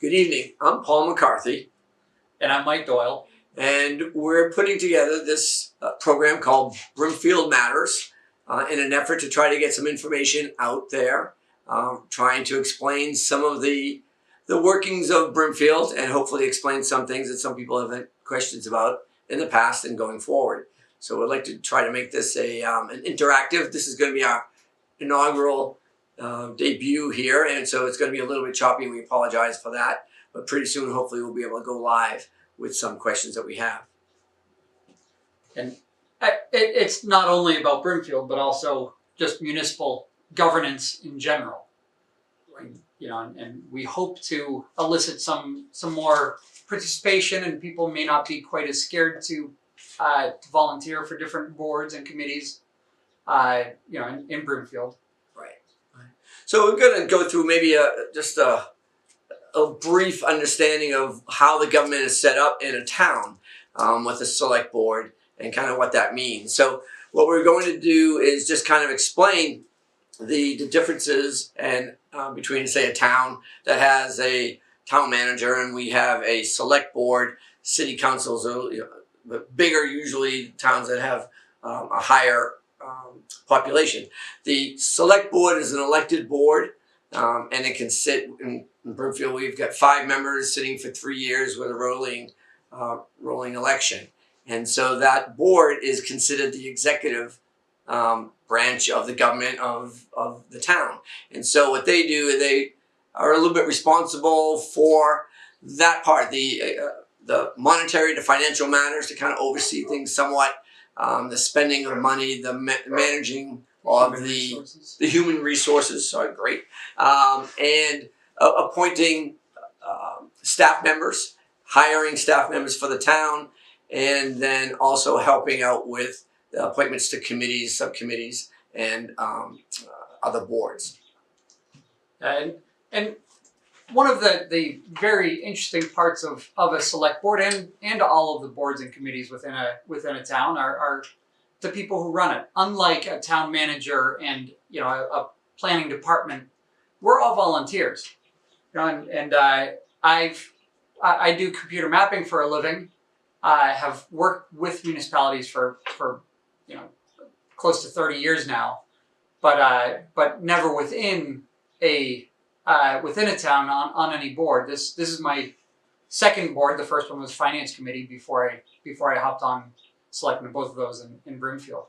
Good evening. I'm Paul McCarthy. And I'm Mike Doyle. And we're putting together this program called Brimfield Matters in an effort to try to get some information out there, trying to explain some of the workings of Brimfield and hopefully explain some things that some people have had questions about in the past and going forward. So we'd like to try to make this an interactive. This is going to be our inaugural debut here, and so it's going to be a little bit choppy, and we apologize for that. But pretty soon, hopefully, we'll be able to go live with some questions that we have. And it's not only about Brimfield, but also just municipal governance in general. And we hope to elicit some more participation, and people may not be quite as scared to volunteer for different boards and committees, in Brimfield. Right. So we're going to go through maybe just a brief understanding of how the government is set up in a town with a select board and kind of what that means. So what we're going to do is just kind of explain the differences and between, say, a town that has a town manager and we have a select board, city councils, or bigger usually towns that have a higher population. The select board is an elected board, and it can sit in Brimfield. We've got 5 members sitting for 3 years with a rolling election, and so that board is considered the executive branch of the government of the town. And so what they do, they are a little bit responsible for that part, the monetary, the financial matters, to kind of oversee things somewhat. The spending of money, the managing of the human resources, and appointing staff members, hiring staff members for the town, and then also helping out with the appointments to committees, subcommittees, and other boards. And one of the very interesting parts of a select board and all of the boards and committees within a town are the people who run it. Unlike a town manager and a planning department, we're all volunteers. I do computer mapping for a living. I have worked with municipalities for close to 30 years now, but never within a town on any board. This is my second board. The first one was Finance Committee before I hopped on selecting both of those in Brimfield,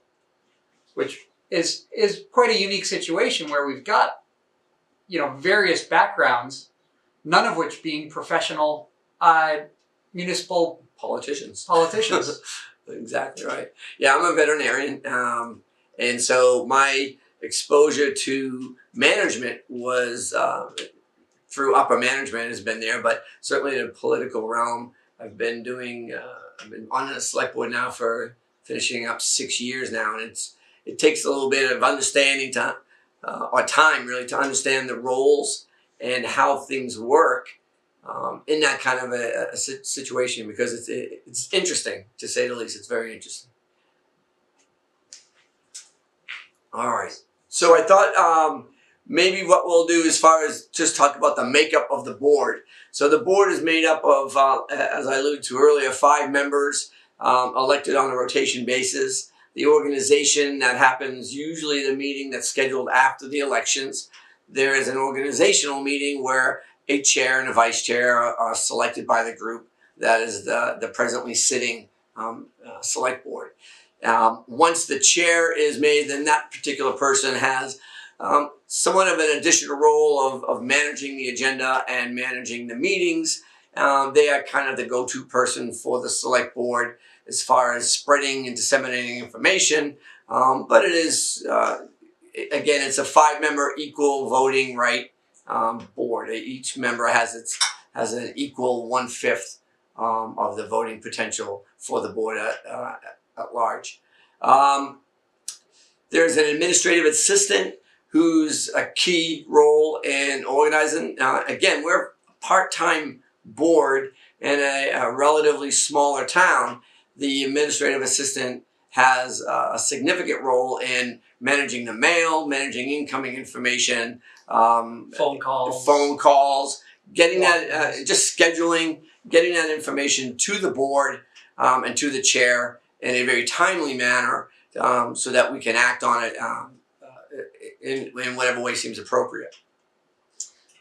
which is quite a unique situation where we've got various backgrounds, none of which being professional municipal politicians. Exactly right. Yeah, I'm a veterinarian, and so my exposure to management was through upper management has been there, but certainly in the political realm, I've been on a select board now for finishing up 6 years now, and it takes a little bit of understanding or time really to understand the roles and how things work in that kind of a situation, because it's interesting, to say the least. It's very interesting. All right. So I thought maybe what we'll do as far as just talk about the makeup of the board. So the board is made up of, as I alluded to earlier, 5 members elected on a rotation basis. The organization that happens, usually the meeting that's scheduled after the elections. There is an organizational meeting where a chair and a vice chair are selected by the group that is the presently sitting select board. Once the chair is made, then that particular person has somewhat of an additional role of managing the agenda and managing the meetings. They are kind of the go-to person for the select board as far as spreading and disseminating information. But it is, again, it's a 5-member equal voting right board. Each member has an equal 1/5 of the voting potential for the board at large. There's an administrative assistant who's a key role in organizing. Again, we're a part-time board in a relatively smaller town. The administrative assistant has a significant role in managing the mail, managing incoming information, phone calls, getting that, just scheduling, getting that information to the board and to the chair in a very timely manner so that we can act on it in whatever way seems appropriate.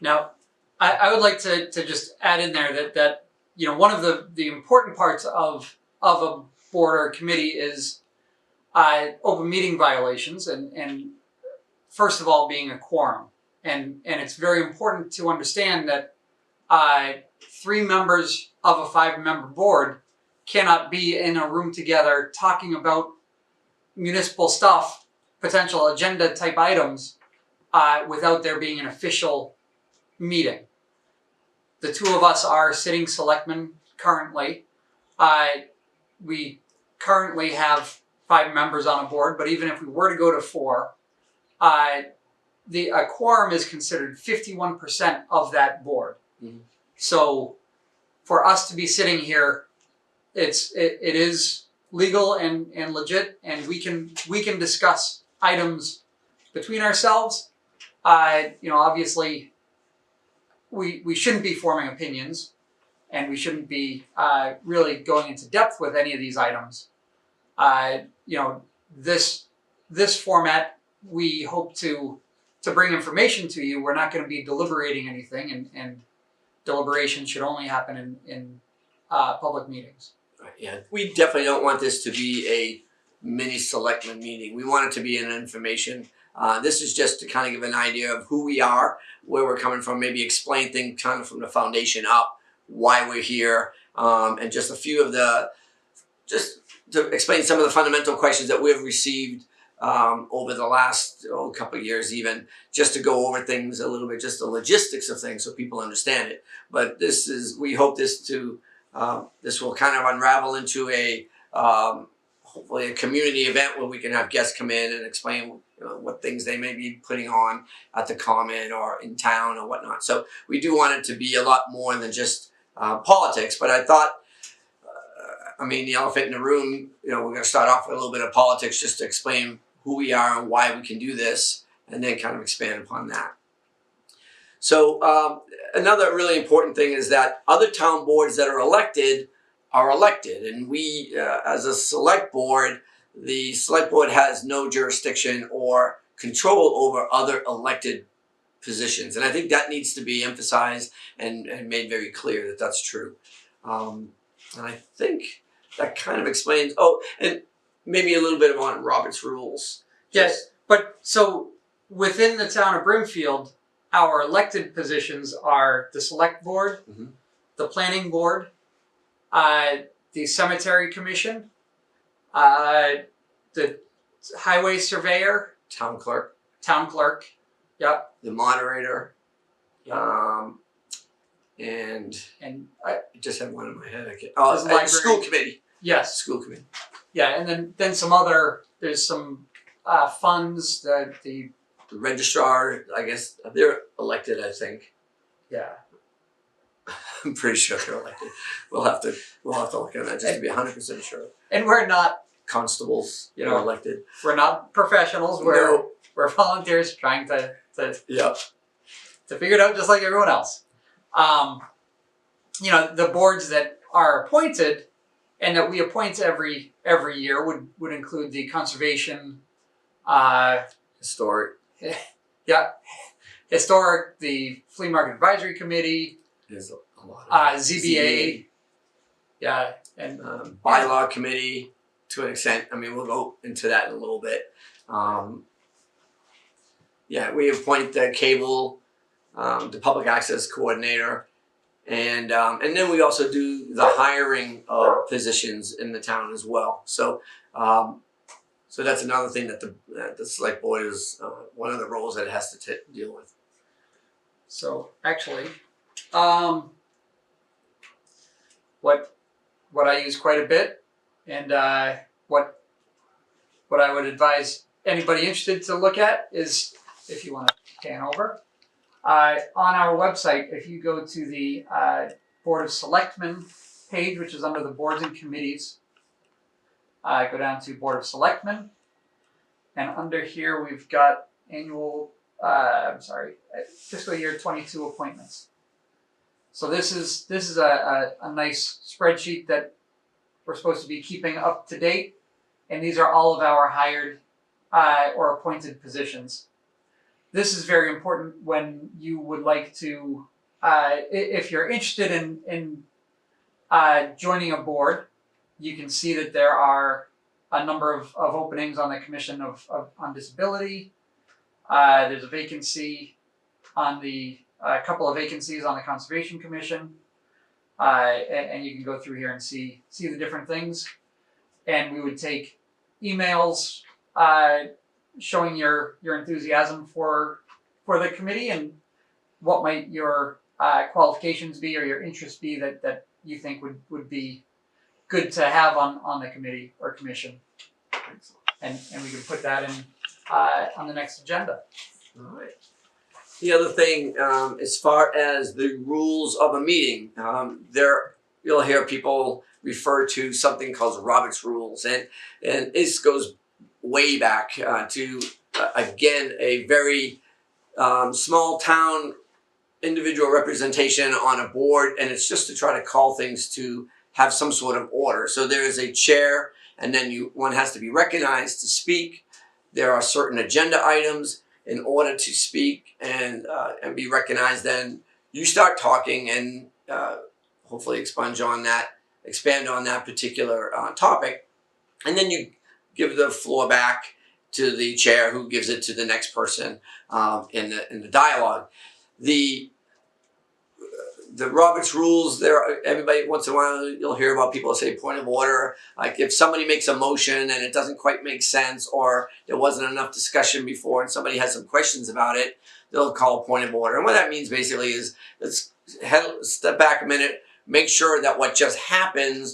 Now, I would like to just add in there that one of the important parts of a board or committee is open meeting violations and first of all being a quorum. And it's very important to understand that 3 members of a 5-member board cannot be in a room together talking about municipal stuff, potential agenda type items, without there being an official meeting. The 2 of us are sitting selectmen currently. We currently have 5 members on a board, but even if we were to go to 4, a quorum is considered 51% of that board. Mm-hmm. So for us to be sitting here, it is legal and legit, and we can discuss items between ourselves. Obviously we shouldn't be forming opinions, and we shouldn't be really going into depth with any of these items. This format, we hope to bring information to you. We're not going to be deliberating anything, and deliberation should only happen in public meetings. Right, yeah, we definitely don't want this to be a mini selectman meeting. We want it to be an information. This is just to kind of give an idea of who we are, where we're coming from, maybe explain things kind of from the foundation up, why we're here, and just a few of just to explain some of the fundamental questions that we've received over the last couple of years, even just to go over things a little bit, just the logistics of things so people understand it. But we hope this will kind of unravel into a hopefully a community event where we can have guests come in and explain what things they may be putting on at the Common or in town or whatnot. So we do want it to be a lot more than just politics. But I thought, the elephant in the room, we're going to start off with a little bit of politics just to explain who we are and why we can do this, and then kind of expand upon that. So another really important thing is that other town boards that are elected, and we, as a select board, the select board has no jurisdiction or control over other elected positions. And I think that needs to be emphasized and made very clear that that's true. And I think that kind of explains, and maybe a little bit on Robert's rules. Yes, but so within the town of Brimfield, our elected positions are the select board, mm-hmm. the planning board, the cemetery commission, the highway surveyor, town clerk, yep, the moderator, and I just had one in my head. School committee. Yes, school committee. Yeah, and then there's some funds that the registrar, I guess they're elected. I think. Yeah. I'm pretty sure they're elected. We'll have to look at that just to be 100% sure. And we're not constables, are elected. We're not professionals. We're volunteers trying to figure it out just like everyone else. The boards that are appointed and that we appoint every year would include the conservation, historic, the flea market advisory committee. There's a lot of ZBA, and bylaw committee to an extent. We'll go into that in a little bit. We appoint the cable, the public access coordinator, and then we also do the hiring of positions in the town as well. So that's another thing that the select board is one of the roles that it has to deal with. So actually, what I use quite a bit, and what I would advise anybody interested to look at is, if you want to pan over, on our website, if you go to the Board of Selectmen page, which is under the boards and committees, go down to Board of Selectmen, and under here we've got fiscal year 22 appointments. So this is a nice spreadsheet that we're supposed to be keeping up to date, and these are all of our hired or appointed positions. This is very important when you would like to, if you're interested in joining a board. You can see that there are a number of openings on the Commission on Disability. There's a vacancy on a couple of vacancies on the Conservation Commission. And you can go through here and see the different things. And we would take emails showing your enthusiasm for the committee and what might your qualifications be or your interests be that you think would be good to have on the committee or commission. And we can put that in on the next agenda. All right. The other thing, as far as the rules of a meeting, you'll hear people refer to something called Robert's Rules, and this goes way back to again a very small town individual representation on a board, and it's just to try to call things to have some sort of order. So there is a chair, and then one has to be recognized to speak. There are certain agenda items. In order to speak and be recognized, then you start talking and hopefully expand on that particular topic, and then you give the floor back to the chair, who gives it to the next person in the dialogue. The Robert's Rules, everybody once in a while you'll hear about people say point of order. Like if somebody makes a motion and it doesn't quite make sense, or there wasn't enough discussion before and somebody has some questions about it, they'll call a point of order. And what that means basically is let's step back a minute, make sure that what just happened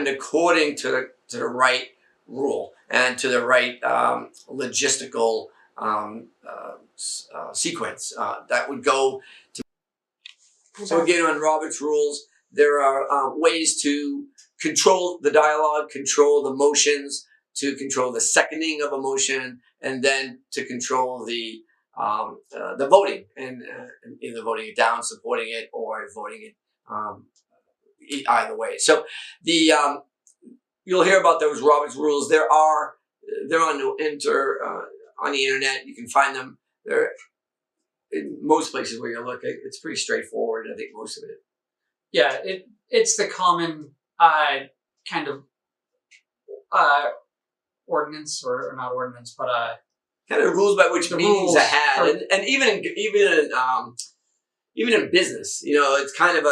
according to the right rule and to the right logistical sequence that would go. So again, on Robert's Rules, there are ways to control the dialogue, control the motions, to control the seconding of a motion, and then to control the voting, and either voting it down, supporting it, or voting it either way. So you'll hear about those Robert's Rules. They're on the internet. You can find them. They're in most places where you look, it's pretty straightforward. I think most of it. Yeah, it's the common kind of ordinance or not ordinance, but kind of rules by which meetings are had, and even in business, it's kind of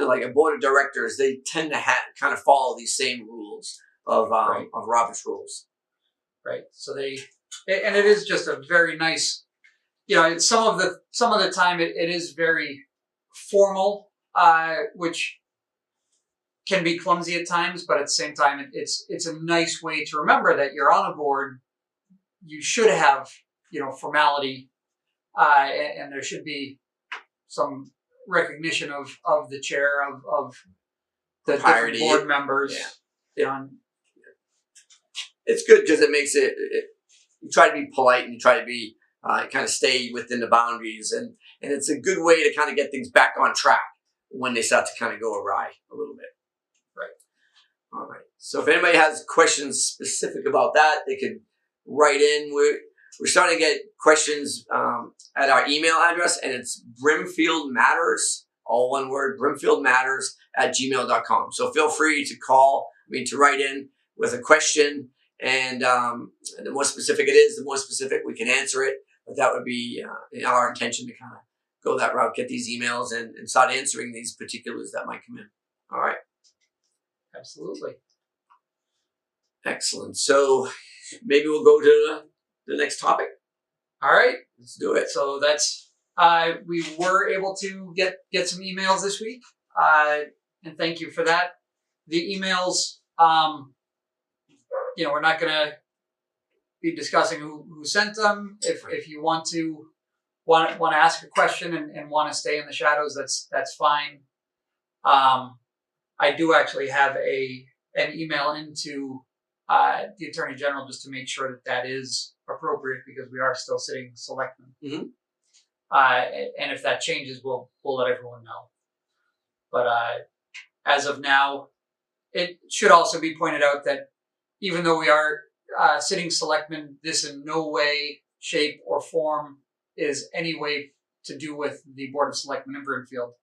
like a board of directors. They tend to kind of follow these same rules of Robert's Rules. Right. So and it is just a very nice. Some of the time it is very formal, which can be clumsy at times, but at the same time, it's a nice way to remember that you're on a board. You should have, formality, and there should be some recognition of the chair, of the different board members. Yeah. It's good because it makes it. You try to be polite and you try to be. Kind of stay within the boundaries, and it's a good way to kind of get things back on track when they start to kind of go awry a little bit. Right. All right. So if anybody has questions specific about that, they could write in. We're starting to get questions at our email address, and it's Brimfield Matters, all one word, brimfieldmatters@gmail.com. So feel free to to write in with a question, and the more specific it is, the more specific we can answer it. But that would be our intention, to kind of go that route, get these emails and start answering these particulars that might come in. All right. Absolutely. Excellent. So maybe we'll go to the next topic. All right. Let's do it. So that's, we were able to get some emails this week. And thank you for that. The emails, we're not going to be discussing who sent them. If you want to ask a question and want to stay in the shadows, that's fine. I do actually have an email into the Attorney General just to make sure that is appropriate, because we are still sitting selectmen. Mm-hmm. And if that changes, we'll let everyone know. But as of now, it should also be pointed out that even though we are sitting selectmen, this in no way, shape, or form is any way to do with the Board of Selectmen in Brimfield.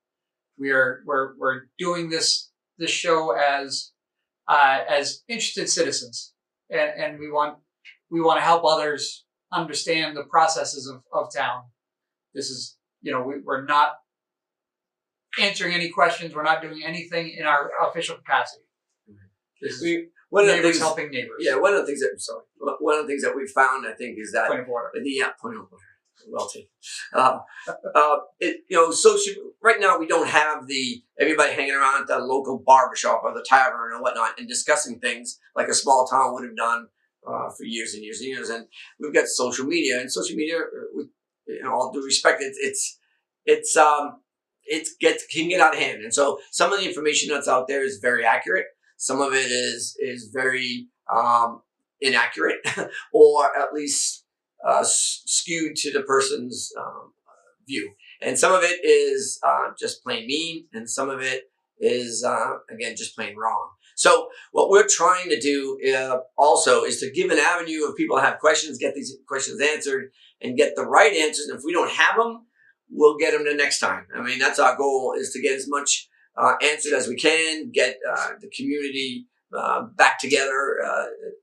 We're doing this show as interested citizens, and we want to help others understand the processes of town. This is, we're not answering any questions. We're not doing anything in our official capacity. This is neighbors helping neighbors. Yeah, one of the things that we found, I think, is that Point of order. Point of order. Well taken. Social. Right now, we don't have everybody hanging around at the local barbershop or the tavern or whatnot and discussing things like a small town would have done for years and years and years. And we've got social media, and social media, with all due respect, can get out of hand. And so some of the information that's out there is very accurate. Some of it is very inaccurate, or at least skewed to the person's view. And some of it is just plain mean, and some of it is, again, just plain wrong. So what we're trying to do also is to give an avenue of people to have questions, get these questions answered, and get the right answers. And if we don't have them, we'll get them the next time. I mean, that's our goal, is to get as much answered as we can, get the community back together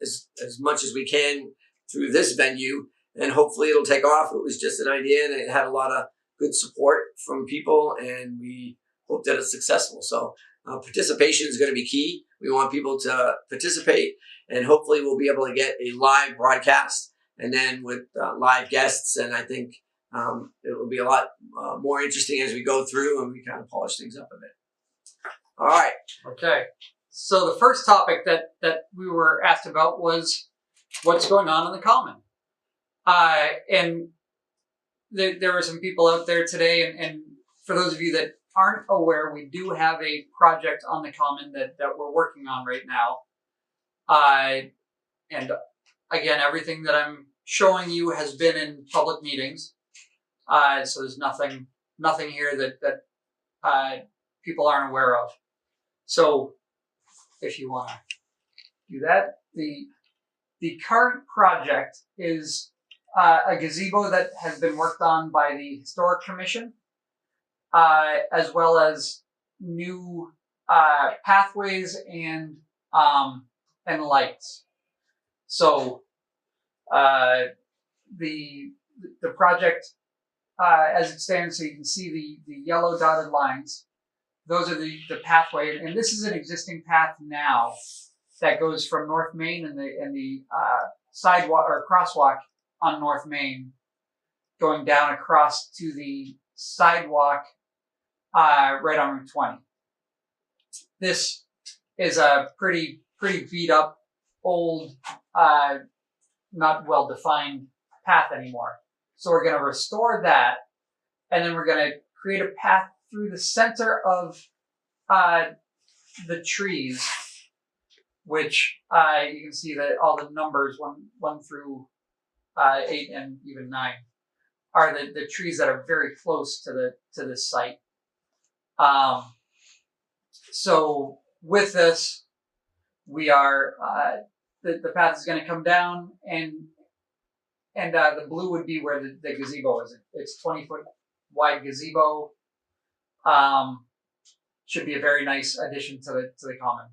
as much as we can through this venue, and hopefully it'll take off. It was just an idea, and it had a lot of good support from people, and we hope that it's successful. So participation is going to be key. We want people to participate, and hopefully we'll be able to get a live broadcast, and then with live guests, and I think it will be a lot more interesting as we go through and we kind of polish things up a bit. All right. Okay. So the first topic that we were asked about was what's going on in the Common. And there were some people out there today, and for those of you that aren't aware, we do have a project on the Common that we're working on right now. And again, everything that I'm showing you has been in public meetings. So there's nothing here that people aren't aware of. So if you want to do that, the current project is a gazebo that has been worked on by the Historic Commission, as well as new pathways and lights. So the project, as it stands, so you can see the yellow dotted lines. Those are the pathway, and this is an existing path now that goes from North Main and the sidewalk or crosswalk on North Main, going down across to the sidewalk right on Route 20. This is a pretty beat up, old, not well defined path anymore. So we're going to restore that, and then we're going to create a path through the center of the trees, which you can see that all the numbers 1 through 8 and even 9 are the trees that are very close to this site. So with this, we are the path is going to come down, and the blue would be where the gazebo is. It's 20-foot wide gazebo. Should be a very nice addition to the Common.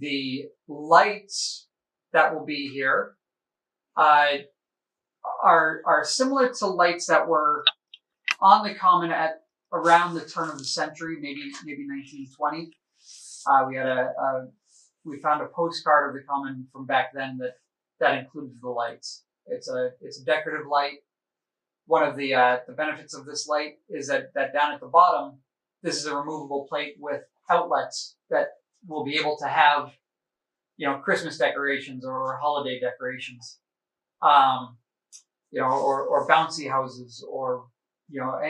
The lights that will be here are similar to lights that were on the Common at around the turn of the century, maybe 1920. We found a postcard of the Common from back then that included the lights. It's a decorative light. One of the benefits of this light is that down at the bottom, this is a removable plate with outlets that will be able to have, Christmas decorations or holiday decorations, or bouncy houses, or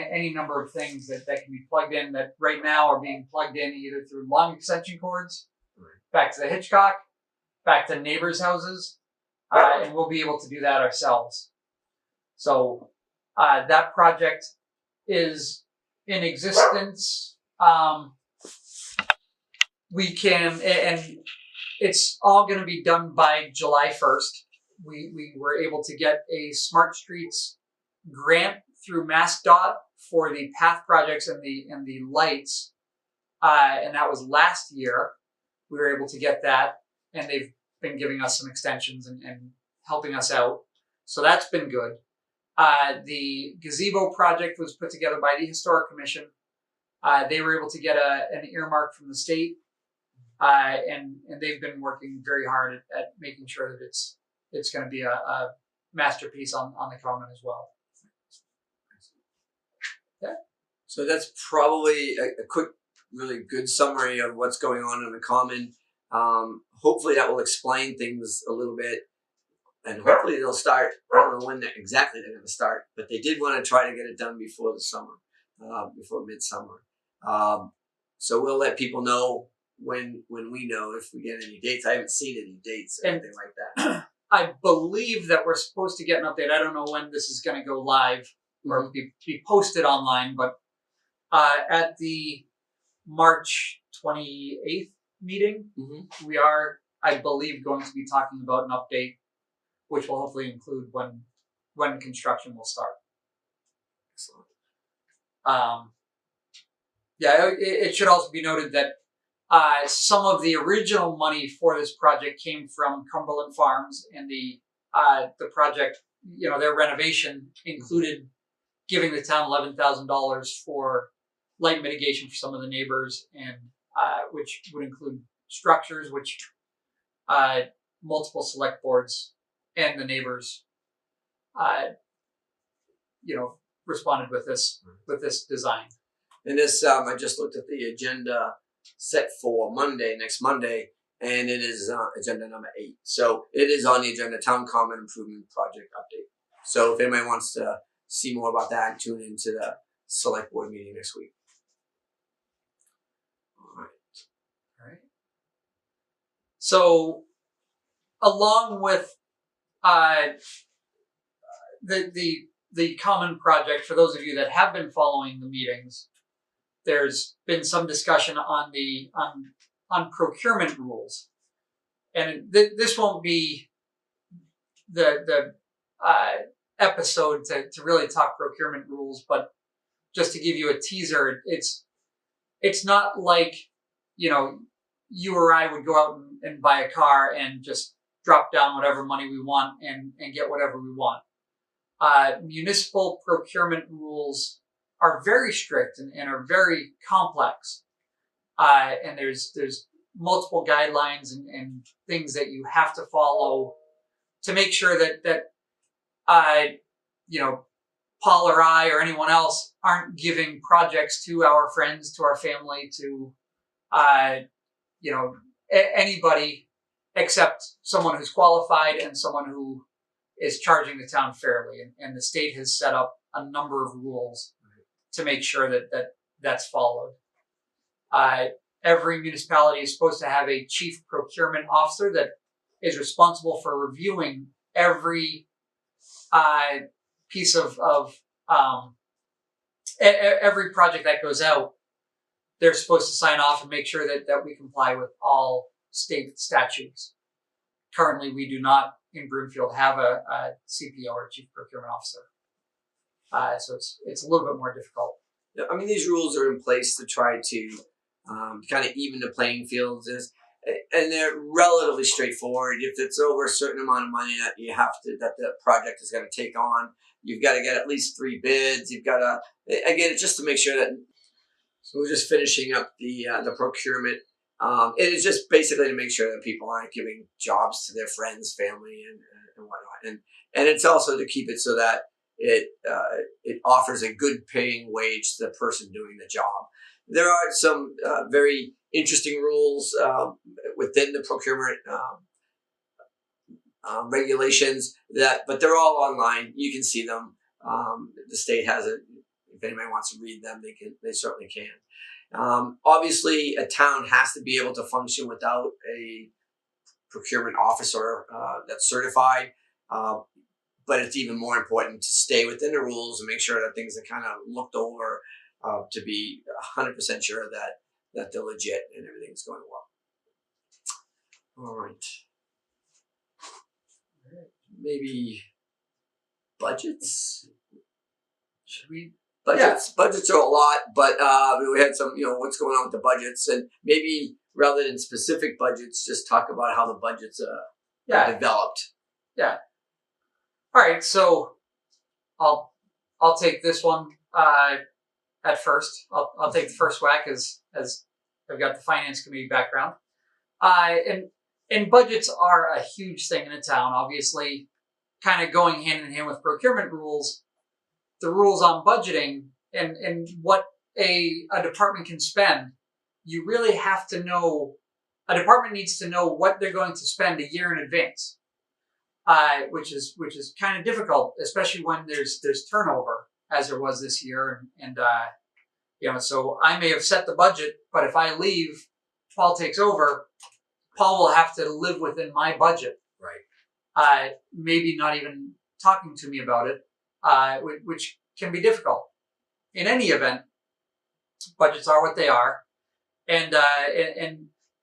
any number of things that can be plugged in, that right now are being plugged in either through long extension cords, back to the Hitchcock, back to neighbors' houses, and we'll be able to do that ourselves. So that project is in existence we can, and it's all going to be done by July 1st. We were able to get a Smart Streets grant through MassDOT for the path projects and the lights, and that was last year. We were able to get that, and they've been giving us some extensions and helping us out. So that's been good. The gazebo project was put together by the Historic Commission. They were able to get an earmark from the state, and they've been working very hard at making sure that it's going to be a masterpiece on the common as well. Yeah. So that's probably a quick, really good summary of what's going on in the common. Hopefully that will explain things a little bit, and hopefully they'll start. I don't know when exactly they're going to start, but they did want to try to get it done before the summer, before midsummer. So we'll let people know when we know, if we get any dates. I haven't seen any dates or anything like that. I believe that we're supposed to get an update. I don't know when this is going to go live or be posted online, but at the March 28th meeting, we are, I believe, going to be talking about an update, which will hopefully include when construction will start. Excellent. Yeah, it should also be noted that some of the original money for this project came from Cumberland Farms, and the project, their renovation included giving the town $11,000 for light mitigation for some of the neighbors, and which would include structures, which multiple select boards and the neighbors, responded with this design. And this, I just looked at the agenda set for next Monday, and it is agenda number 8. So it is on the agenda, Town Common Improvement Project Update. So if anybody wants to see more about that, tune into the select board meeting next week. All right. So along with the common project, for those of you that have been following the meetings, there's been some discussion on procurement rules, and this won't be the episode to really talk procurement rules, but just to give you a teaser, it's not like you or I would go out and buy a car and just drop down whatever money we want and get whatever we want. Municipal procurement rules are very strict and are very complex. And there's multiple guidelines and things that you have to follow to make sure that Paul or I or anyone else aren't giving projects to our friends, to our family, to anybody except someone who's qualified and someone who is charging the town fairly. And the state has set up a number of rules to make sure that's followed. Every municipality is supposed to have a chief procurement officer that is responsible for reviewing every piece of every project that goes out. They're supposed to sign off and make sure that we comply with all state statutes. Currently, we do not in Brimfield have a CPO or Chief Procurement Officer. So it's a little bit more difficult. Yeah, I mean, these rules are in place to try to kind of even the playing fields, and they're relatively straightforward. If it's over a certain amount of money that the project is going to take on, you've got to get at least 3 bids. You've got to, again, it's just to make sure that. So we're just finishing up the procurement. It is just basically to make sure that people aren't giving jobs to their friends, family, and whatnot. And it's also to keep it so that it offers a good paying wage to the person doing the job. There are some very interesting rules within the procurement regulations but they're all online. You can see them. The state has it. If anybody wants to read them, they certainly can. Obviously, a town has to be able to function without a procurement officer that's certified. But it's even more important to stay within the rules and make sure that things are kind of looked over to be 100% sure that they're legit and everything's going well. All right. Maybe budgets. Should we? Budgets are a lot, but we had some, what's going on with the budgets, and maybe rather than specific budgets, just talk about how the budgets are developed. Yeah. All right, so I'll take this one at first. I'll take the first whack as I've got the finance committee background. And budgets are a huge thing in a town. Obviously, kind of going hand in hand with procurement rules. The rules on budgeting and what a department can spend, you really have to know, a department needs to know what they're going to spend a year in advance, which is kind of difficult, especially when there's turnover, as there was this year. And so I may have set the budget, but if I leave, Paul takes over, Paul will have to live within my budget. Right. Maybe not even talking to me about it. Which can be difficult. In any event, budgets are what they are, and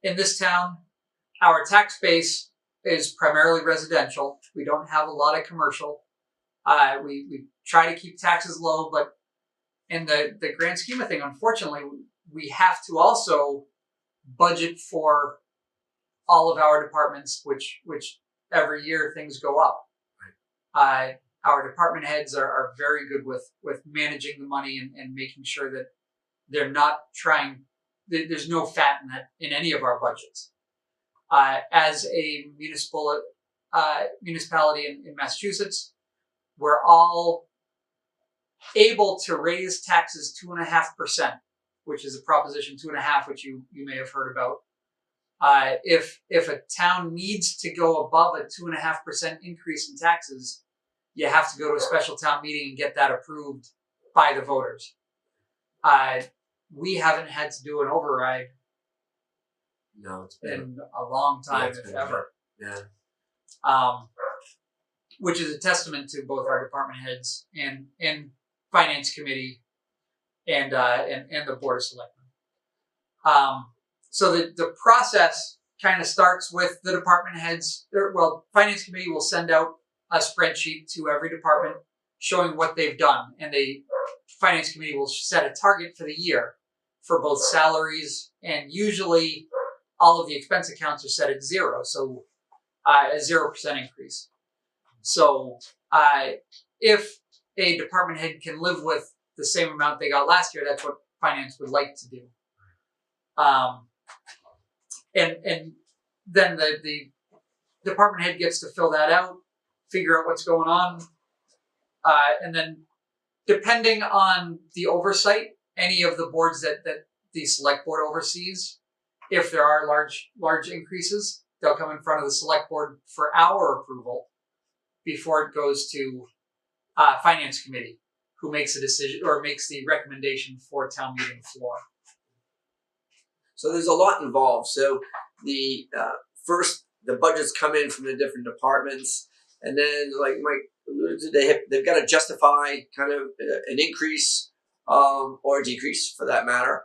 in this town, our tax base is primarily residential. We don't have a lot of commercial. We try to keep taxes low, but in the grand scheme of things, unfortunately, we have to also budget for all of our departments, which every year things go up. Right. Our department heads are very good with managing the money and making sure that they're not trying, there's no fat in any of our budgets. As a municipality in Massachusetts, we're all able to raise taxes 2.5%, which is a proposition 2.5, which you may have heard about. If a town needs to go above a 2.5% increase in taxes, you have to go to a special town meeting and get that approved by the voters. We haven't had to do an override It's been in a long time, if ever. Which is a testament to both our department heads and finance committee and the board of selectmen. So the process kind of starts with the department heads. Finance committee will send out a spreadsheet to every department showing what they've done, and the finance committee will set a target for the year for both salaries, and usually all of the expense accounts are set at 0, so a 0% increase. So if a department head can live with the same amount they got last year, that's what finance would like to do. And then the department head gets to fill that out, figure out what's going on, and then depending on the oversight, any of the boards that the select board oversees, if there are large increases, they'll come in front of the select board for our approval before it goes to finance committee, who makes a decision or makes the recommendation for town meeting floor. So there's a lot involved. So the first, the budgets come in from the different departments, and then, like Mike alluded to, they've got to justify kind of an increase or a decrease, for that matter.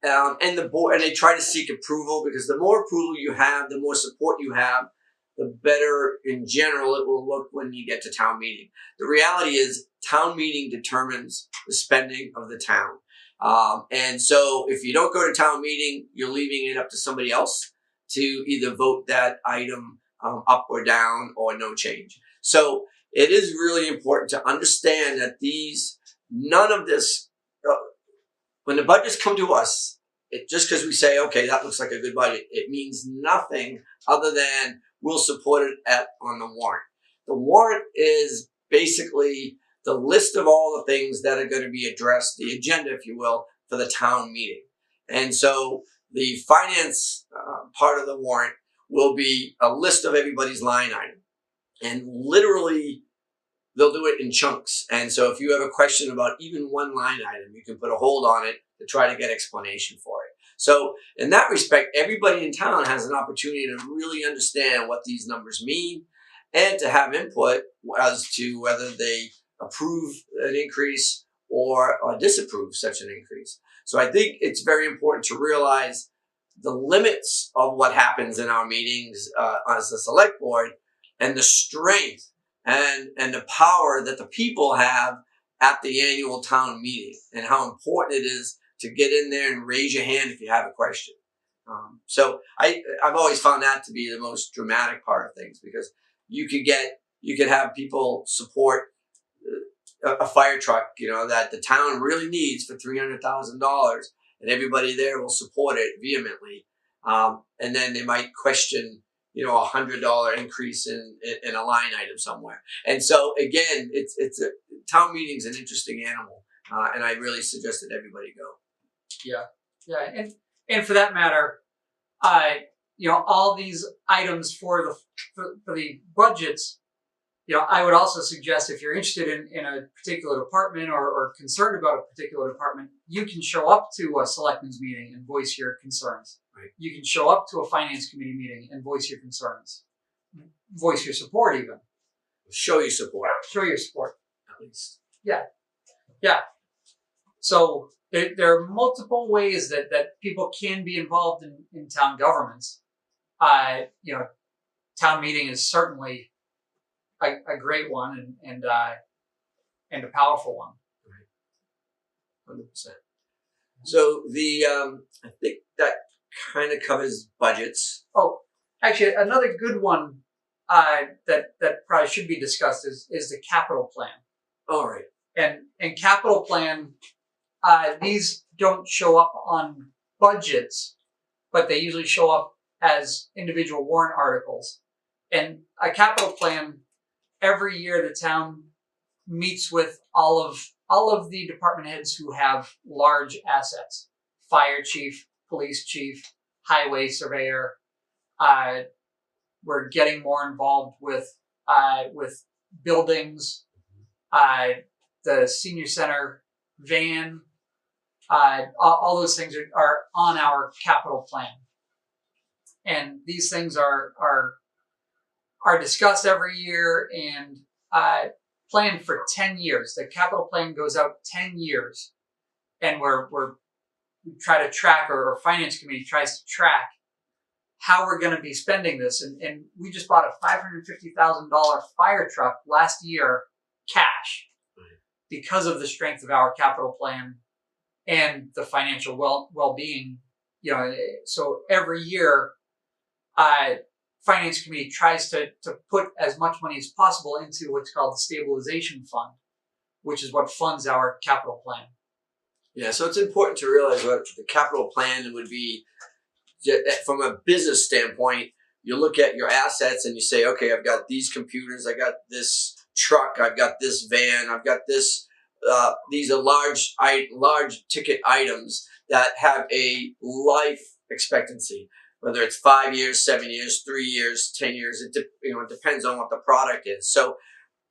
And the board, and they try to seek approval, because the more approval you have, the more support you have, the better in general it will look when you get to town meeting. The reality is, town meeting determines the spending of the town. And so if you don't go to town meeting, you're leaving it up to somebody else to either vote that item up or down or no change. So it is really important to understand that none of this, when the budgets come to us, just because we say, okay, that looks like a good budget, it means nothing other than we'll support it on the warrant. The warrant is basically the list of all the things that are going to be addressed, the agenda, if you will, for the town meeting. And so the finance part of the warrant will be a list of everybody's line item. And literally, they'll do it in chunks. And so if you have a question about even one line item, you can put a hold on it to try to get explanation for it. So in that respect, everybody in town has an opportunity to really understand what these numbers mean and to have input as to whether they approve an increase or disapprove such an increase. So I think it's very important to realize the limits of what happens in our meetings as a select board, and the strength and the power that the people have at the annual town meeting, and how important it is to get in there and raise your hand if you have a question. So I've always found that to be the most dramatic part of things, because you could have people support a fire truck, that the town really needs for $300,000, and everybody there will support it vehemently. And then they might question, $100 increase in a line item somewhere. And so again, it's a town meeting's an interesting animal, and I really suggest that everybody go. Yeah, and for that matter, all these items for the budgets. I would also suggest, if you're interested in a particular department or concerned about a particular department, you can show up to a selectmen's meeting and voice your concerns. Right. You can show up to a finance committee meeting and voice your concerns. Voice your support even. Show your support. Show your support. At least. Yeah. So there are multiple ways that people can be involved in town governments. Town meeting is certainly a great one and a powerful one. 100%. So I think that kind of covers budgets. Oh, actually, another good one that probably should be discussed is the capital plan. All right. And capital plan, these don't show up on budgets, but they usually show up as individual warrant articles. And a capital plan, every year the town meets with all of the department heads who have large assets: fire chief, police chief, highway surveyor. We're getting more involved with buildings, the senior center van. All those things are on our capital plan, and these things are discussed every year and planned for 10 years. The capital plan goes out 10 years, and we try to track, or finance committee tries to track how we're going to be spending this. And we just bought a $550,000 fire truck last year, cash, because of the strength of our capital plan and the financial well-being. So every year, finance committee tries to put as much money as possible into what's called the stabilization fund, which is what funds our capital plan. Yeah, so it's important to realize what the capital plan would be. From a business standpoint, you look at your assets and you say, okay, I've got these computers, I got this truck, I've got this van, I've got this. These are large ticket items that have a life expectancy, whether it's 5 years, 7 years, 3 years, 10 years. It depends on what the product is. So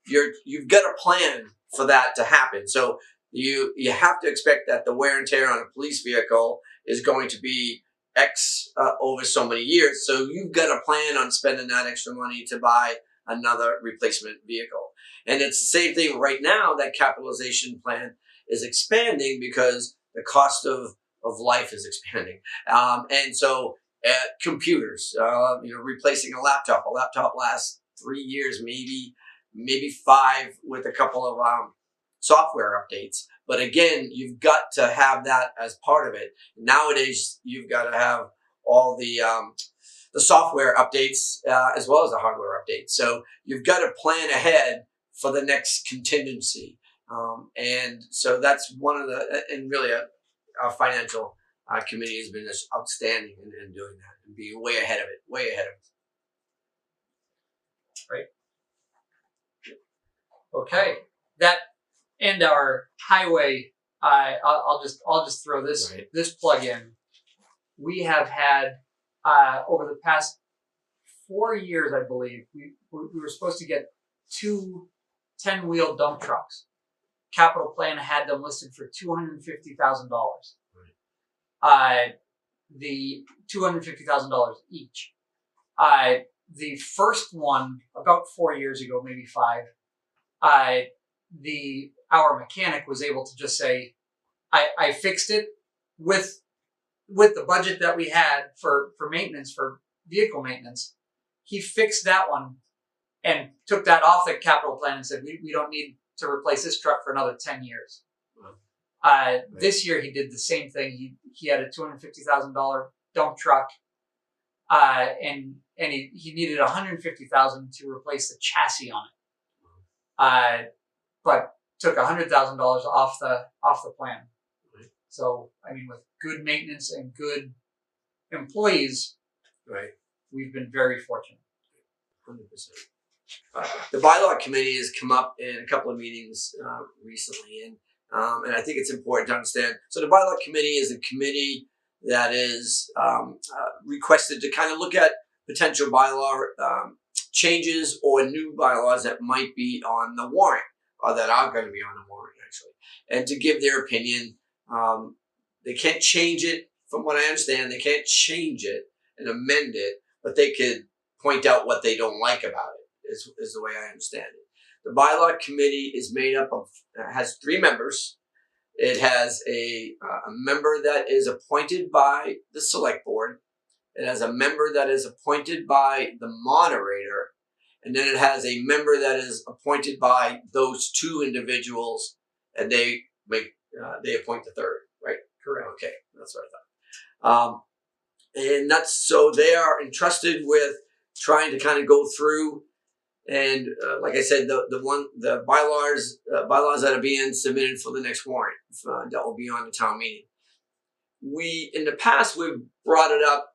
you've got a plan for that to happen. So you have to expect that the wear and tear on a police vehicle is going to be X over so many years. So you've got to plan on spending that extra money to buy another replacement vehicle. And it's the same thing right now. That capitalization plan is expanding because the cost of life is expanding. And so computers, replacing a laptop. A laptop lasts 3 years, maybe 5, with a couple of software updates. But again, you've got to have that as part of it. Nowadays, you've got to have all the software updates as well as the hardware updates. So you've got to plan ahead for the next contingency. And so that's one of and really our financial committee has been just outstanding in doing that and being way ahead of it. Right. Okay. That and our highway. I'll just throw this plug in. We have had over the past 4 years, I believe, we were supposed to get 2 10-wheel dump trucks. Capital plan had them listed for $250,000. The $250,000 each. The first one, about 4 years ago, maybe 5, our mechanic was able to just say, I fixed it, with the budget that we had for maintenance, for vehicle maintenance, he fixed that one and took that off the capital plan and said, we don't need to replace this truck for another 10 years. Wow. This year he did the same thing. He had a $250,000 dump truck, and he needed $150,000 to replace the chassis on it, but took $100,000 off the plan. Right. So I mean, with good maintenance and good employees, Right, we've been very fortunate. 100%. The bylaw committee has come up in a couple of meetings recently, and I think it's important to understand. So the bylaw committee is a committee that is requested to kind of look at potential bylaw changes or new bylaws that might be on the warrant, or that are going to be on the warrant, actually, and to give their opinion. They can't change it, from what I understand. They can't change it and amend it, but they could point out what they don't like about it, is the way I understand it. The bylaw committee is made up of, has 3 members. It has a member that is appointed by the select board. It has a member that is appointed by the moderator. And then it has a member that is appointed by those 2 individuals, and they appoint the third, right? Correct. Okay, that's what I thought. And that's, so they are entrusted with trying to kind of go through and, like I said, the bylaws that are being submitted for the next warrant that will be on the town meeting. In the past, we've brought it up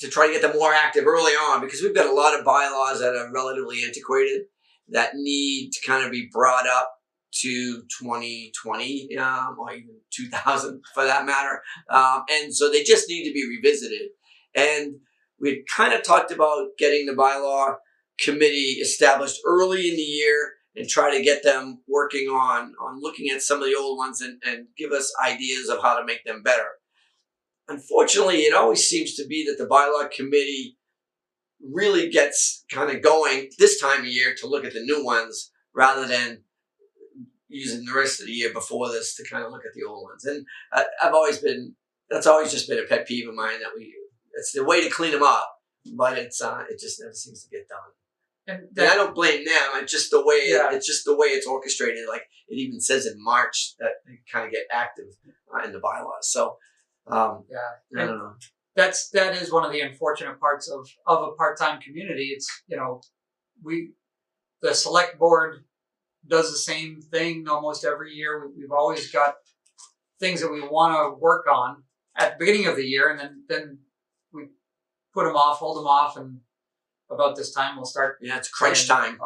to try to get them more active early on, because we've got a lot of bylaws that are relatively antiquated that need to kind of be brought up to 2020 or even 2000 for that matter, and so they just need to be revisited. And we kind of talked about getting the bylaw committee established early in the year and try to get them working on looking at some of the old ones and give us ideas of how to make them better. Unfortunately, it always seems to be that the bylaw committee really gets kind of going this time of year to look at the new ones rather than using the rest of the year before this to kind of look at the old ones. And that's always just been a pet peeve of mine, that it's the way to clean them up, but it just never seems to get done. And I don't blame them. It's just the way it's orchestrated. Like it even says in March that they kind of get active in the bylaws. So I don't know. That is one of the unfortunate parts of a part-time community. It's, the select board does the same thing almost every year. We've always got things that we want to work on at the beginning of the year, and then we put them off, hold them off, and about this time we'll start. Yeah, it's crunch time.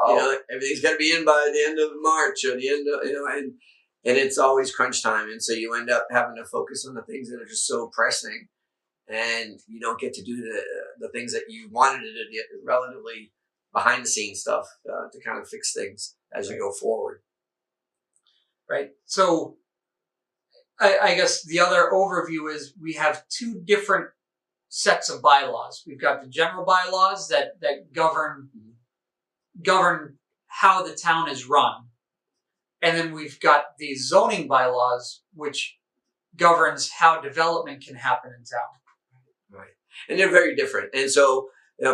Everything's got to be in by the end of March or the end of, and it's always crunch time, and so you end up having to focus on the things that are just so pressing, and you don't get to do the things that you wanted to do, relatively behind the scenes stuff to kind of fix things as you go forward. Right. So I guess the other overview is we have 2 different sets of bylaws. We've got the general bylaws that govern how the town is run. And then we've got the zoning bylaws, which governs how development can happen in town. Right. And they're very different. And so,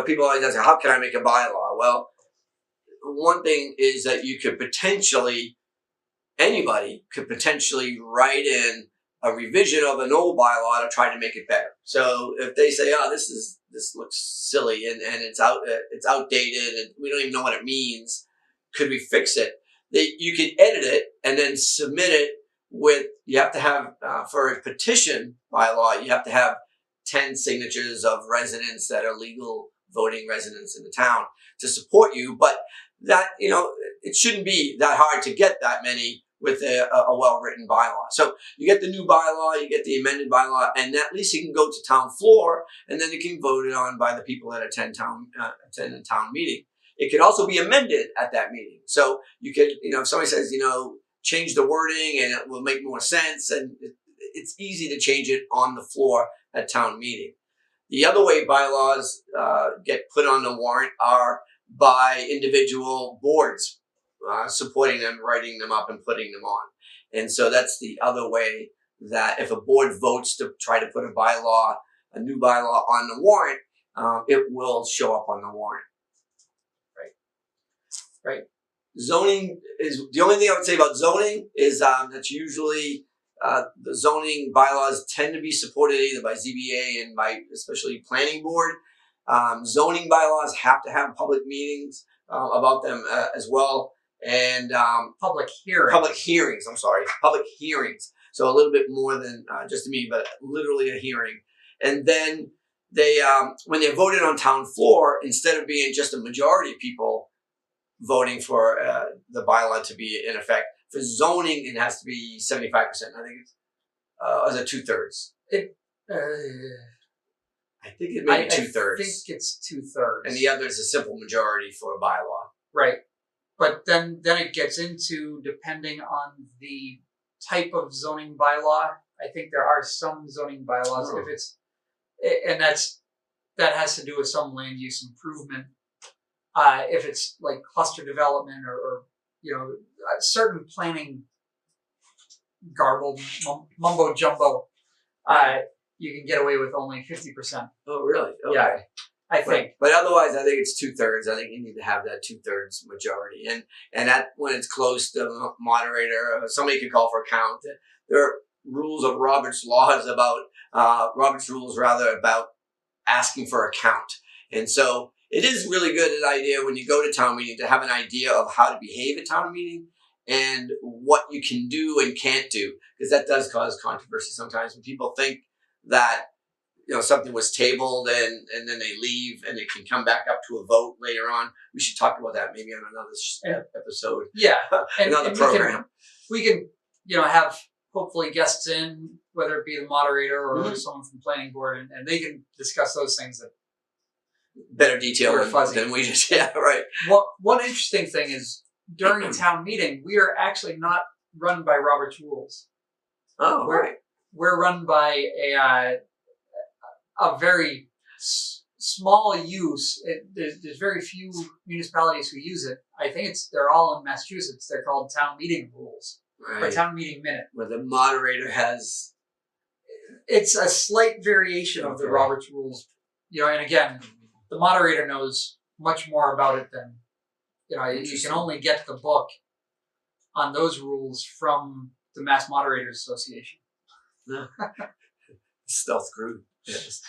people always ask, how can I make a bylaw? Well, one thing is that anybody could potentially write in a revision of an old bylaw to try to make it better. So if they say, this looks silly and it's outdated and we don't even know what it means, could we fix it? You can edit it and then submit it you have to have, for a petition bylaw, you have to have 10 signatures of residents that are legal voting residents in the town to support you. But that, it shouldn't be that hard to get that many with a well-written bylaw. So you get the new bylaw, you get the amended bylaw, and at least you can go to town floor, and then it can be voted on by the people that attend a town meeting. It could also be amended at that meeting. So you could, if somebody says, change the wording and it will make more sense, and it's easy to change it on the floor at town meeting. The other way bylaws get put on the warrant are by individual boards supporting them, writing them up and putting them on. And so that's the other way that if a board votes to try to put a new bylaw on the warrant, it will show up on the warrant. Right. Zoning is the only thing I would say about zoning is that's usually the zoning bylaws tend to be supported either by ZBA and by especially planning board. Zoning bylaws have to have public meetings about them as well, and Public hearings. Public hearings. So a little bit more than just a meeting, but literally a hearing. And then they, when they're voted on town floor, instead of being just a majority of people voting for the bylaw to be in effect, for zoning it has to be 75%. I think it's is it 2/3? I think it may be 2/3. I think it's 2/3. And the other is a simple majority for a bylaw. Right. But then it gets into, depending on the type of zoning bylaw, I think there are some zoning bylaws, if it's, and that has to do with some land use improvement. If it's like cluster development or certain planning garbled mumbo jumbo, you can get away with only 50%. Oh, really? Okay. Yeah, I think. But otherwise, I think it's 2/3. I think you need to have that 2/3 majority, and that when it's close, the moderator, somebody can call for a count. There are rules of Robert's laws about Robert's rules about asking for a count, and so it is really good an idea when you go to town meeting to have an idea of how to behave at town meeting and what you can do and can't do, because that does cause controversy sometimes when people think that something was tabled and then they leave and it can come back up to a vote later on. We should talk about that maybe on another episode. Yeah, another program. We can have hopefully guests in, whether it be the moderator or someone from planning board, and they can discuss those things that better detail than we just. Yeah, right. One interesting thing is during a town meeting, we are actually not run by Robert's rules. Oh, right. We're run by a very small use. There's very few municipalities who use it. I think they're all in Massachusetts. They're called town meeting rules, or town meeting minute. Where the moderator has. It's a slight variation of the Robert's rules, and again, the moderator knows much more about it than you can only get the book on those rules from the Mass Moderators Association. Stealth group. Yes.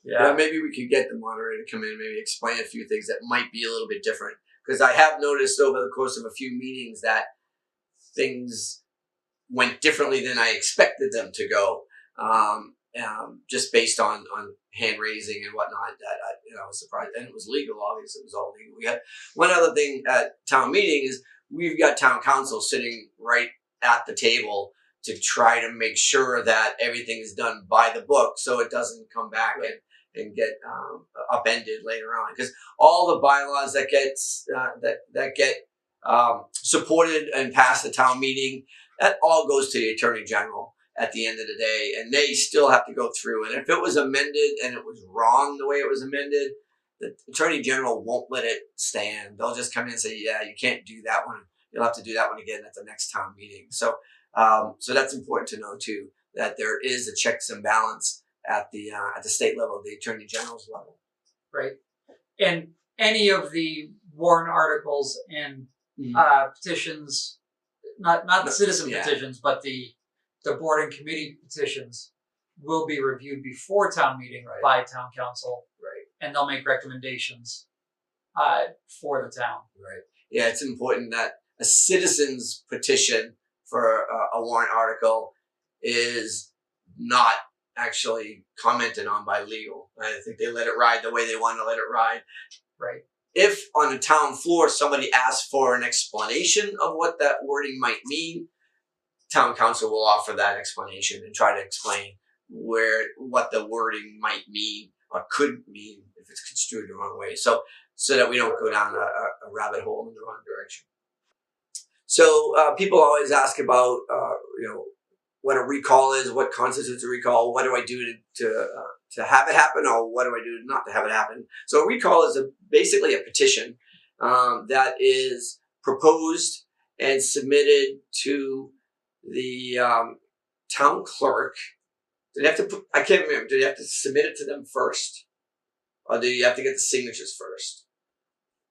Yeah. Maybe we could get the moderator to come in and maybe explain a few things that might be a little bit different. Because I have noticed over the course of a few meetings that things went differently than I expected them to go. Just based on hand raising and whatnot, that I was surprised. And it was legal, obviously, it was all legal. We had one other thing at town meeting is we've got town council sitting right at the table to try to make sure that everything is done by the book, so it doesn't come back and get upended later on. Because all the bylaws that get supported and passed the town meeting, that all goes to the Attorney General at the end of the day, and they still have to go through. And if it was amended and it was wrong the way it was amended, the Attorney General won't let it stand. They'll just come in and say, yeah, you can't do that one. You'll have to do that one again at the next town meeting. So that's important to know too, that there is a checks and balance at the state level, the Attorney General's level. Right. And any of the warrant articles and petitions, not the citizen petitions, but the board and committee petitions will be reviewed before town meeting by town council. Right. And they'll make recommendations for the town. Right. Yeah, it's important that a citizen's petition for a warrant article is not actually commented on by legal. I think they let it ride the way they want to let it ride. Right. If on a town floor somebody asks for an explanation of what that wording might mean, town council will offer that explanation and try to explain what the wording might mean or could mean if it's construed the wrong way. So that we don't go down a rabbit hole in the wrong direction. So people always ask about what a recall is, what constitutes a recall, what do I do to have it happen, or what do I do not to have it happen. So a recall is basically a petition that is proposed and submitted to the town clerk, did they have to put, I can't remember, did you have to submit it to them first? Or do you have to get the signatures first?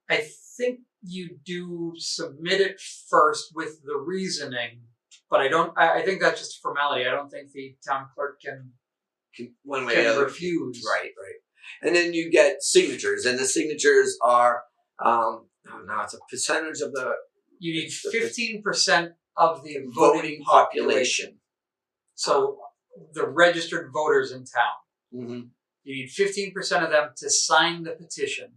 I think you do submit it first with the reasoning, but I think that's just a formality. I don't think the town clerk can One way or the can other. refuse. Right. And then you get signatures, and the signatures are, now it's a percentage of the You need 15% of the voting population. So the registered voters in town. Mm-hmm. You need 15% of them to sign the petition.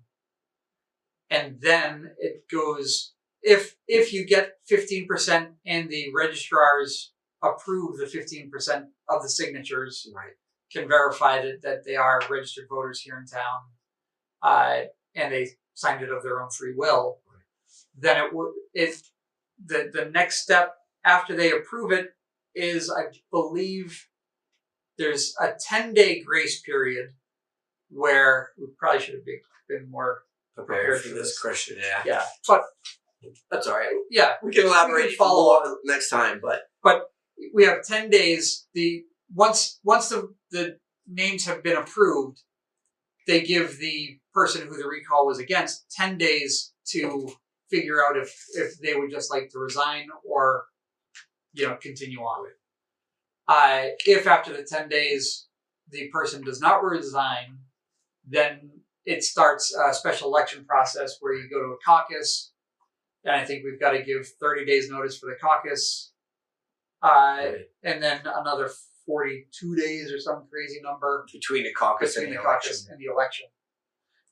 And then it goes, if you get 15% and the registrars approve the 15% of the signatures, Right. can verify that they are registered voters here in town, and they signed it of their own free will, then the next step after they approve it is, I believe, there's a 10-day grace period where we probably should have been more Prepared for this question, yeah. Yeah, but That's all right. yeah, We can elaborate We can follow more next time, but we have 10 days. Once the names have been approved, they give the person who the recall was against 10 days to figure out if they would just like to resign or, continue on. If after the 10 days the person does not resign, then it starts a special election process where you go to a caucus, and I think we've got to give 30 days notice for the caucus, and then another 42 days or some crazy number between the caucus and the election.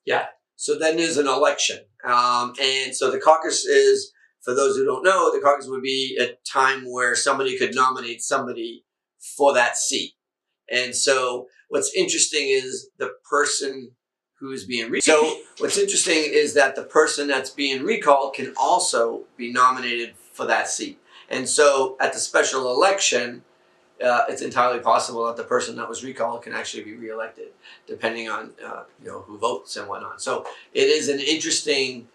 Yeah. So then there's an election. And so the caucus is, for those who don't know, the caucus would be a time where somebody could nominate somebody for that seat. And so what's interesting is the person who's being recalled. So what's interesting is that the person that's being recalled can also be nominated for that seat. And so at the special election, it's entirely possible that the person that was recalled can actually be reelected, depending on who votes and whatnot. So it is an interesting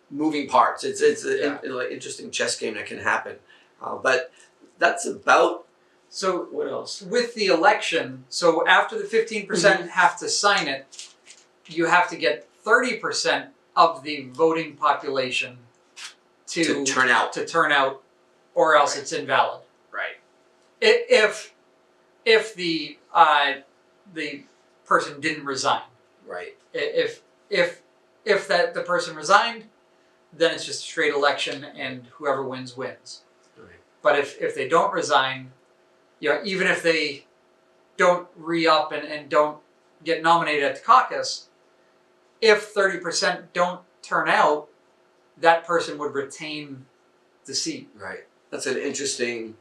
moving parts. It's an interesting chess game that can happen. But that's about. So what else? With the election, so after the 15% have to sign it, you have to get 30% of the voting population to turn out, or else it's invalid. Right. If the person didn't resign. Right. If the person resigned, then it's just a straight election and whoever wins wins. Right. But if they don't resign, even if they don't re-up and don't get nominated at the caucus, if 30% don't turn out, that person would retain the seat. Right. That's an interesting,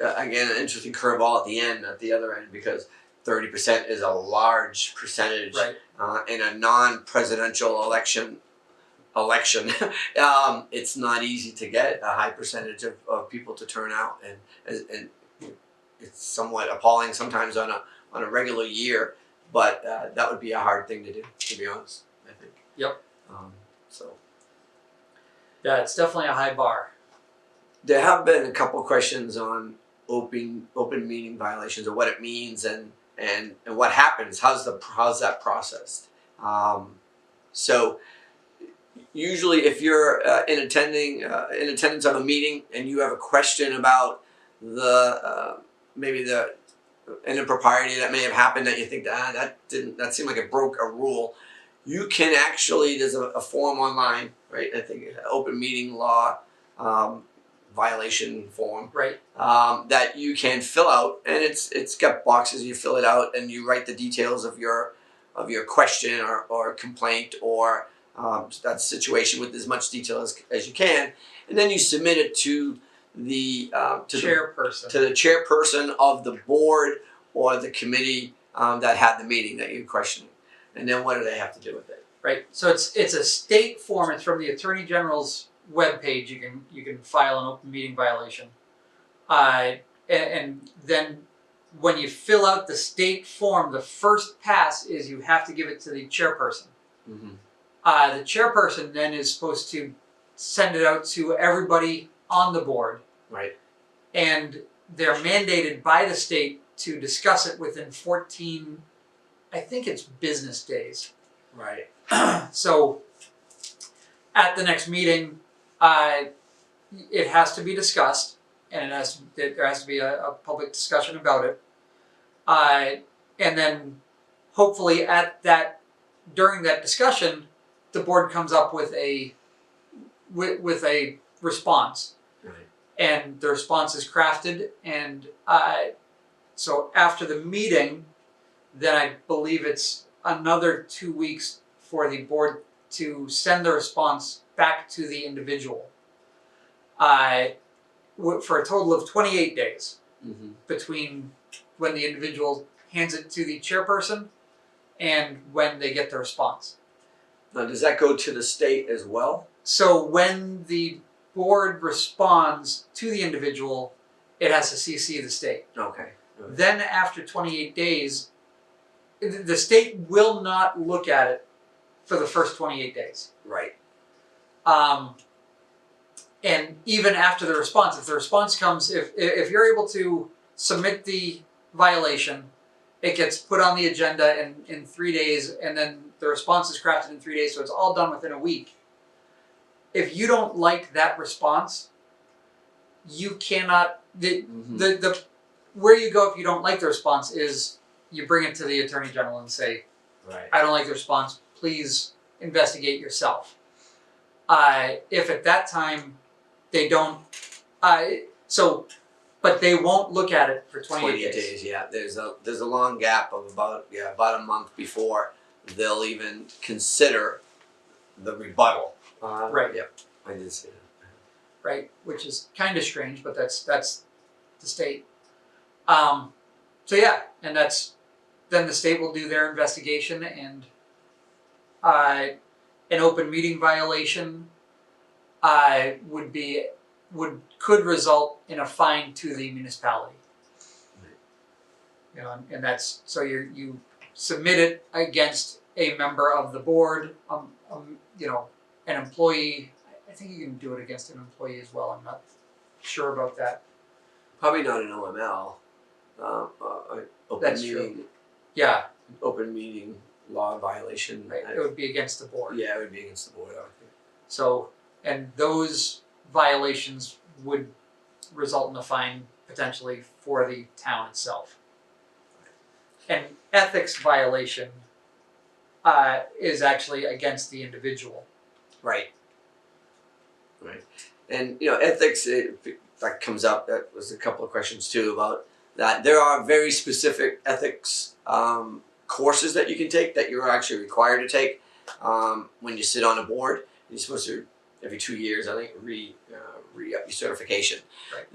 an interesting curveball at the other end, because 30% is a large percentage, right. In a non-presidential election. It's not easy to get a high percentage of people to turn out, and it's somewhat appalling sometimes on a regular year, but that would be a hard thing to do, to be honest, I think. Yep. So. Yeah, it's definitely a high bar. There have been a couple questions on open meeting violations, or what it means and what happens. How's that processed? So usually, if you're in attendance of a meeting and you have a question about maybe the an impropriety that may have happened that you think that seemed like it broke a rule, you can actually, there's a form online, right? I think open meeting law violation form, right? That you can fill out, and it's got boxes. You fill it out and you write the details of your question or complaint or that situation with as much detail as you can, and then you submit it to the chairperson of the board or the committee that had the meeting that you're questioning. And then what do they have to do with it? Right. So it's a state form. It's from the Attorney General's webpage. You can file an open meeting violation, and then when you fill out the state form, the first pass is you have to give it to the chairperson. Mm-hmm. The chairperson then is supposed to send it out to everybody on the board, Right. And they're mandated by the state to discuss it within 14, I think it's business days. Right. So at the next meeting, it has to be discussed, and there has to be a public discussion about it. And then hopefully during that discussion, the board comes up with a response. Right. And the response is crafted, and so after the meeting, then I believe it's another 2 weeks for the board to send the response back to the individual. For a total of 28 days between when the individual hands it to the chairperson and when they get the response. Now, does that go to the state as well? So when the board responds to the individual, it has to CC the state. Okay. Right. Then after 28 days, the state will not look at it for the first 28 days. Right. And even after the response, if the response comes, if you're able to submit the violation, it gets put on the agenda in 3 days, and then the response is crafted in 3 days, so it's all done within a week. If you don't like that response, you cannot, where you go if you don't like the response is you bring it to the Attorney General and say, right, I don't like the response, please investigate yourself. If at that time they don't, but they won't look at it for 28 days. Yeah, there's a long gap of about a month before they'll even consider the rebuttal. Right. Yep, I did see that. Right, which is kind of strange, but that's the state. So yeah, and then the state will do their investigation, and an open meeting violation could result in a fine to the municipality. You know, and that's so you submit it against a member of the board, you know, an employee. I think you can do it against an employee as well. I'm not sure about that. Probably not an OML. Open That's meeting. true. Yeah. Open meeting law violation. Right. It would be against the board. Yeah, it would be against the board, I think. So, and those violations would result in a fine potentially for the town itself. An ethics violation is actually against the individual. Right. Right. And, you know, ethics, that comes up, that was a couple of questions too about that. There are very specific ethics courses that you can take that you're actually required to take when you sit on a board. You're supposed to, every 2 years, I think, re-up your certification. Right.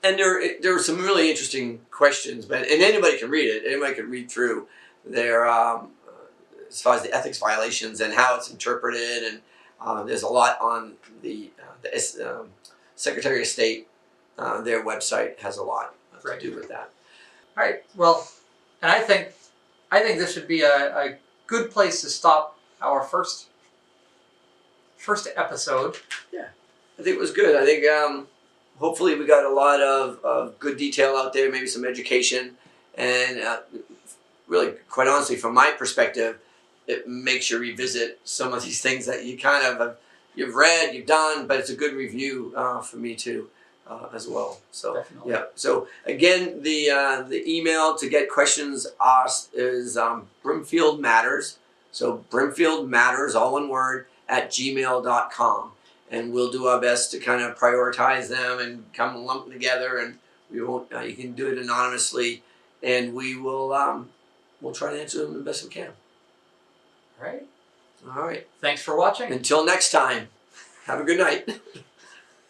And there were some really interesting questions, and anybody can read it. Anybody can read through their, as far as the ethics violations and how it's interpreted, and there's a lot on the Secretary of State. Their website has a lot to do with that. All right. Well, and I think this should be a good place to stop our first episode. Yeah, I think it was good. I think hopefully we got a lot of good detail out there, maybe some education, and really, quite honestly, from my perspective, it makes you revisit some of these things that you kind of you've read, you've done, but it's a good review for me too. As well. So definitely. Yeah. So again, the email to get questions asked is Brimfield Matters. So Brimfield Matters, all one word, @gmail.com, and we'll do our best to kind of prioritize them and come lump them together. And we won't. You can do it anonymously, and we will. We'll try to answer them the best we can. All right. All right. Thanks for watching. Until next time. Have a good night.